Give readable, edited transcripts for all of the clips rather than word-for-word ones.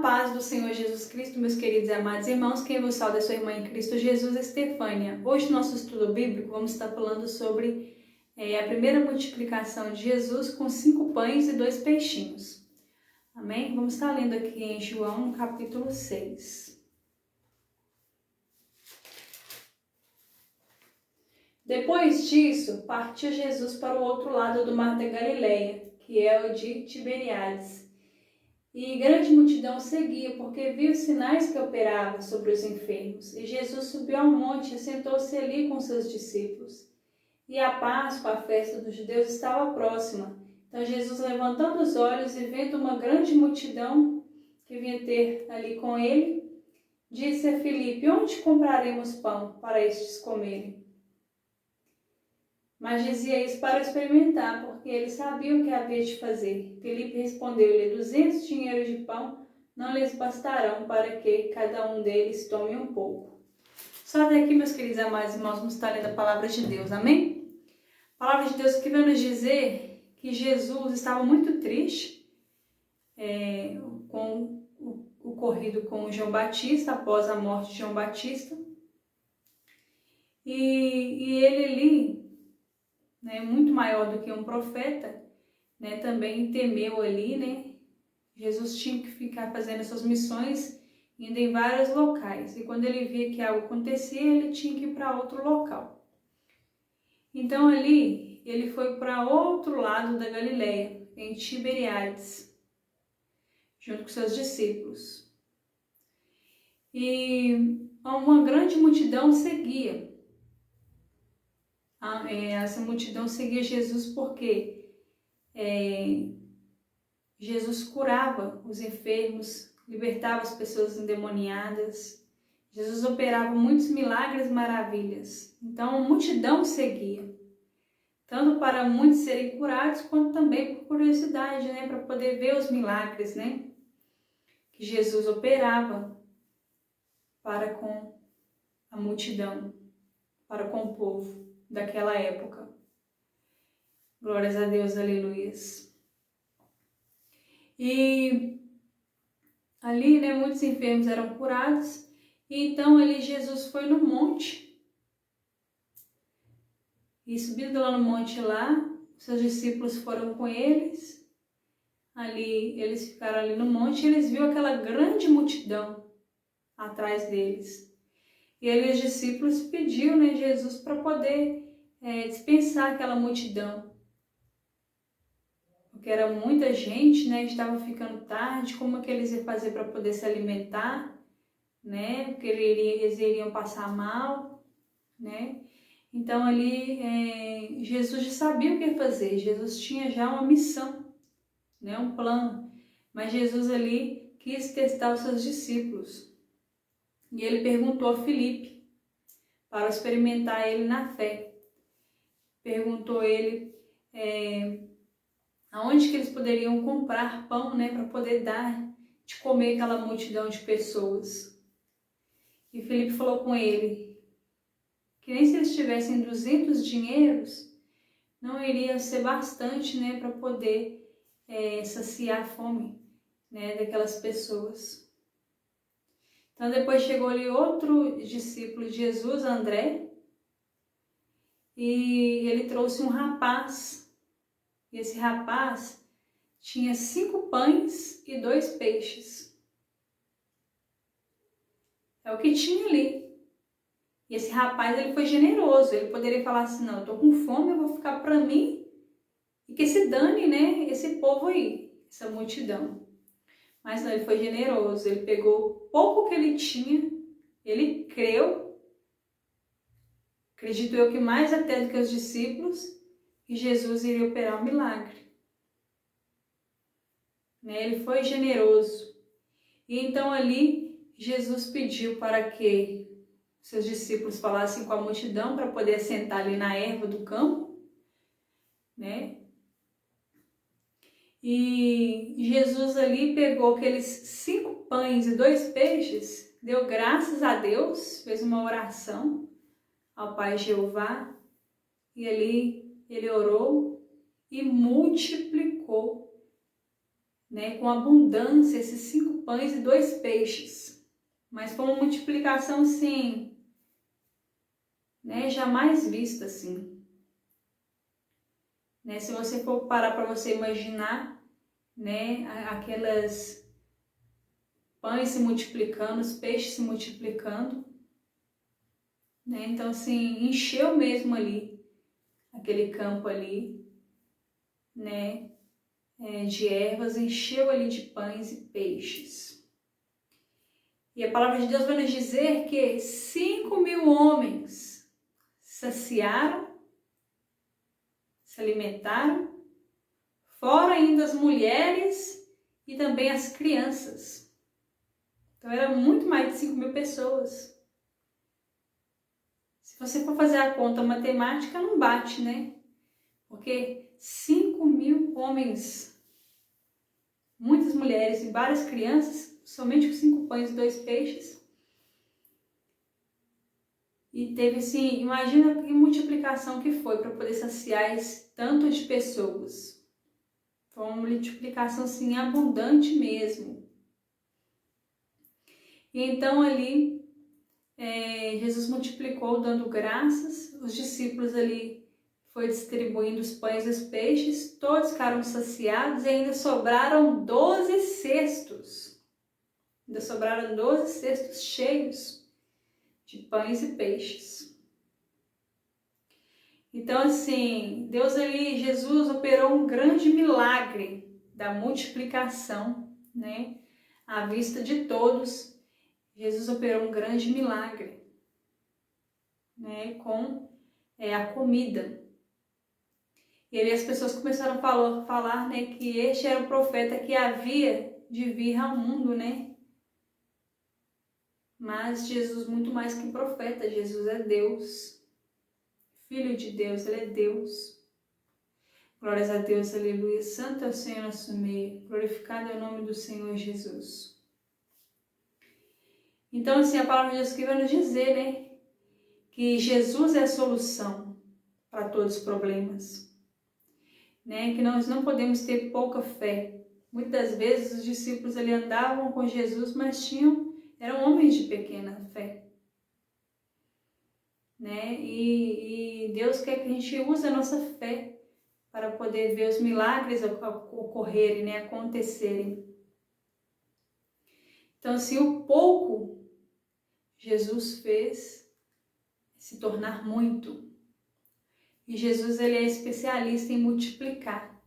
paz do Senhor Jesus Cristo, meus queridos e amados irmãos, quem vos salva é sua irmã em Cristo Jesus, Estefânia. Hoje, no nosso estudo bíblico, vamos estar falando sobre a primeira multiplicação de Jesus com 5 pães e 2 peixinhos. Amém? Vamos estar lendo aqui em João, no capítulo 6. Depois disso, partiu Jesus para o outro lado do mar da Galileia, que é o de Tiberíades. E grande multidão seguia, porque viu os sinais que operava sobre os enfermos. E Jesus subiu ao monte e sentou-se ali com seus discípulos. E a Páscoa, a festa dos judeus, estava próxima. Então Jesus, levantando os olhos e vendo uma grande multidão que vinha ter ali com ele, disse a Filipe: onde compraremos pão para estes comerem? Mas dizia isso para experimentar, porque ele sabia o que havia de fazer. Filipe respondeu-lhe: 200 dinheiros de pão não lhes bastarão para que cada um deles tome um pouco. Só até aqui, meus queridos amados irmãos, vamos estar lendo a palavra de Deus, amém? A palavra de Deus que vai nos dizer que Jesus estava muito triste com o ocorrido com João Batista, após a morte de João Batista. E ele ali, muito maior do que um profeta, também temeu ali, Jesus tinha que ficar fazendo suas missões, indo em vários locais, e quando ele via que algo acontecia, ele tinha que ir para outro local. Então ali, ele foi para outro lado da Galileia, em Tiberíades, junto com seus discípulos. E uma grande multidão seguia. Essa multidão seguia Jesus porque Jesus curava os enfermos, libertava as pessoas endemoniadas. Jesus operava muitos milagres e maravilhas. Então a multidão seguia, tanto para muitos serem curados, quanto também por curiosidade, para poder ver os milagres, que Jesus operava para com a multidão, para com o povo daquela época. Glórias a Deus, aleluias. E ali, muitos enfermos eram curados. E então ali Jesus foi no monte. E subindo lá no monte lá, seus discípulos foram com eles. Ali, eles ficaram ali no monte e eles viram aquela grande multidão atrás deles. E ali os discípulos pediram, Jesus para poder dispensar aquela multidão. Porque era muita gente, estava ficando tarde, como é que eles iam fazer para poder se alimentar, porque eles iriam passar mal, Então ali Jesus já sabia o que fazer, Jesus tinha já uma missão, um plano, mas Jesus ali quis testar os seus discípulos. E ele perguntou a Filipe para experimentar ele na fé. Perguntou ele aonde que eles poderiam comprar pão, para poder dar de comer aquela multidão de pessoas. E Filipe falou com ele que nem se eles tivessem 200 dinheiros, não iria ser bastante, para poder saciar a fome, daquelas pessoas. Então depois chegou ali outro discípulo de Jesus, André, e ele trouxe um rapaz. E esse rapaz tinha 5 pães e 2 peixes. É o que tinha ali. E esse rapaz, ele foi generoso. Ele poderia falar assim: não, eu tô com fome, eu vou ficar para mim e que se dane, esse povo aí, essa multidão. Mas não, ele foi generoso. Ele pegou o pouco que ele tinha, ele creu, acredito eu que mais até do que os discípulos, que Jesus iria operar um milagre. Ele foi generoso. E então ali Jesus pediu para que seus discípulos falassem com a multidão para poder sentar ali na erva do campo, E Jesus ali pegou aqueles 5 pães e 2 peixes, deu graças a Deus, fez uma oração ao Pai Jeová, e ali ele orou e multiplicou né, com abundância esses 5 pães e 2 peixes. Mas foi uma multiplicação, assim, né, jamais vista, assim. Né, se você for parar para você imaginar, né, aquelas pães se multiplicando, os peixes se multiplicando, né, então, assim, encheu mesmo ali, aquele campo ali, né, de ervas, encheu ali de pães e peixes. E a palavra de Deus vai nos dizer que 5.000 homens saciaram, se alimentaram, fora ainda as mulheres e também as crianças. Então era muito mais de 5.000 pessoas. Se você for fazer a conta matemática, não bate, né? Porque 5.000 homens, muitas mulheres e várias crianças, somente com 5 pães e 2 peixes. E teve assim, imagina que multiplicação que foi para poder saciar esse tanto de pessoas. Foi uma multiplicação assim abundante mesmo. E então ali Jesus multiplicou dando graças, os discípulos ali foi distribuindo os pães e os peixes, todos ficaram saciados e ainda sobraram 12 cestos. Ainda sobraram 12 cestos cheios de pães e peixes. Então, assim, Jesus operou um grande milagre da multiplicação, né? À vista de todos, Jesus operou um grande milagre, né? Com a comida. E aí as pessoas começaram a falar, né? Que este era o profeta que havia de vir ao mundo, né? Mas Jesus, muito mais que profeta, Jesus é Deus, Filho de Deus, Ele é Deus. Glórias a Deus, aleluia. Santo é o Senhor nosso meio, glorificado é o nome do Senhor Jesus. Então, assim, a palavra de Deus que vai nos dizer, né, que Jesus é a solução para todos os problemas, né, que nós não podemos ter pouca fé. Muitas vezes os discípulos ali andavam com Jesus, mas eram homens de pequena fé, né, e Deus quer que a gente use a nossa fé para poder ver os milagres ocorrerem, né, acontecerem. Então, assim, o pouco Jesus fez se tornar muito. E Jesus, ele é especialista em multiplicar.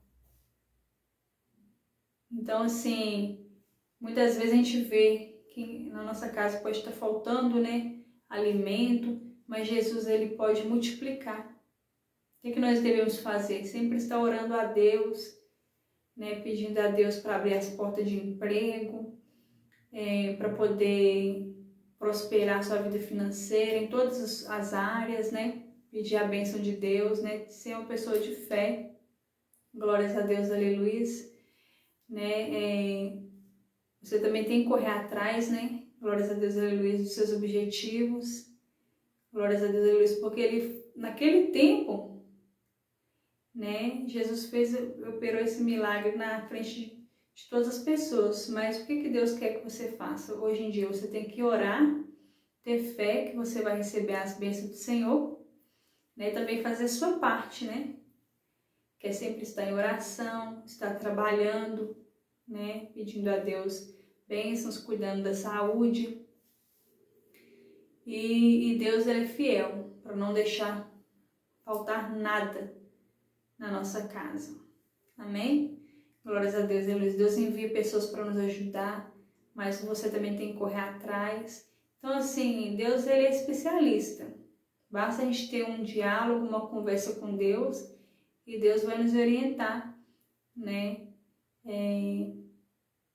Então, assim, muitas vezes a gente vê que na nossa casa pode estar faltando, né, alimento, mas Jesus, ele pode multiplicar. O que nós devemos fazer? Sempre estar orando a Deus, né, pedindo a Deus para abrir as portas de emprego, para poder prosperar sua vida financeira em todas as áreas, né? Pedir a bênção de Deus, né? Ser uma pessoa de fé. Glórias a Deus, aleluia. Né? Você também tem que correr atrás, né? Glórias a Deus, aleluia, dos seus objetivos. Glórias a Deus, aleluia, porque ele, naquele tempo, né? Jesus operou esse milagre na frente de todas as pessoas, mas o que Deus quer que você faça? Hoje em dia você tem que orar, ter fé que você vai receber as bênçãos do Senhor, né? E também fazer a sua parte, né? Que é sempre estar em oração, estar trabalhando, né? Pedindo a Deus bênçãos, cuidando da saúde. E Deus, ele é fiel para não deixar faltar nada na nossa casa. Amém? Glórias a Deus, aleluia. Deus envia pessoas para nos ajudar, mas você também tem que correr atrás. Então, assim, Deus, ele é especialista. Basta a gente ter um diálogo, uma conversa com Deus, e Deus vai nos orientar, né,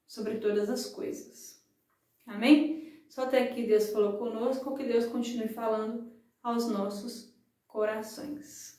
sobre todas as coisas. Amém? Só até aqui Deus falou conosco, que Deus continue falando aos nossos corações.